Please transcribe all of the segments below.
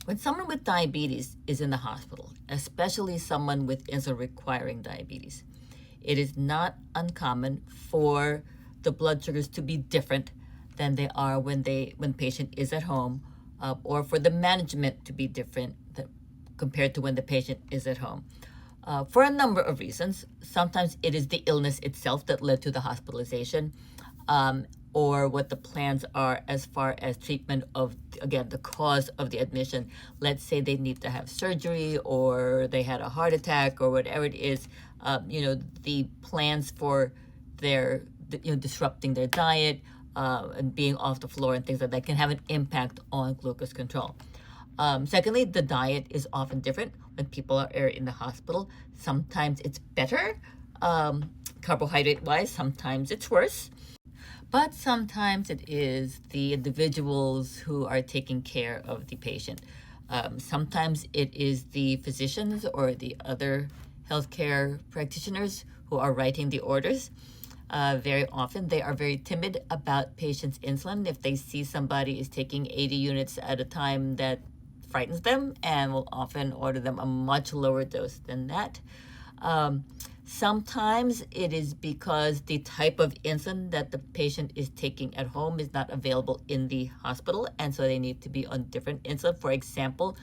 When someone with diabetes is in the hospital, especially someone with insulin requiring diabetes, it is not uncommon for the blood sugars to be different than they are when patient is at home, or for the management to be different compared to when the patient is at home. For a number of reasons. Sometimes it is the illness itself that led to the hospitalization, or what the plans are as far as treatment of, again, the cause of the admission. Let's say they need to have surgery, or they had a heart attack, or whatever it is. The plans for their, disrupting their diet, and being off the floor and things like that can have an impact on glucose control. Secondly, the diet is often different when people are in the hospital. Sometimes it's better, carbohydrate-wise. Sometimes it's worse. But sometimes it is the individuals who are taking care of the patient. Sometimes it is the physicians or the other healthcare practitioners who are writing the orders. Very often they are very timid about patients' insulin. If they see somebody is taking 80 units at a time, that frightens them, and will often order them a much lower dose than that. Sometimes it is because the type of insulin that the patient is taking at home is not available in the hospital, and so they need to be on different insulin. For example,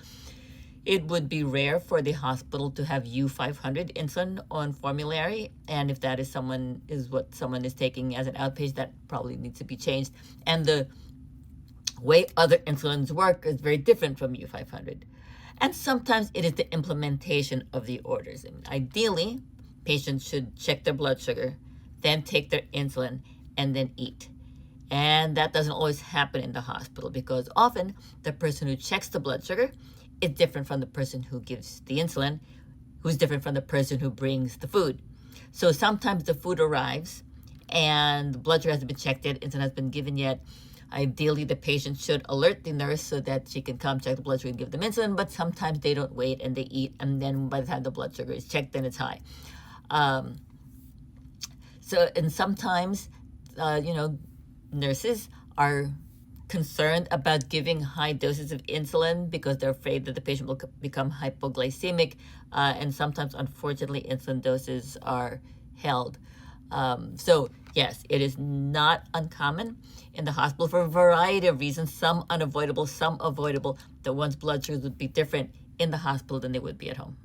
it would be rare for the hospital to have U500 insulin on formulary, and if that is what someone is taking as an outpatient, that probably needs to be changed. And the way other insulins work is very different from U500. And sometimes it is the implementation of the orders. And ideally, patients should check their blood sugar, then take their insulin, and then eat. And that doesn't always happen in the hospital, because often the person who checks the blood sugar is different from the person who gives the insulin, who's different from the person who brings the food. So sometimes the food arrives and the blood sugar hasn't been checked yet, insulin hasn't been given yet. Ideally, the patient should alert the nurse so that she can come check the blood sugar and give them insulin, but sometimes they don't wait and they eat, and then by the time the blood sugar is checked, then it's high. And sometimes, nurses are concerned about giving high doses of insulin because they're afraid that the patient will become hypoglycemic, and sometimes, unfortunately, insulin doses are held. So yes, it is not uncommon in the hospital for a variety of reasons, some unavoidable, some avoidable, that one's blood sugars would be different in the hospital than they would be at home.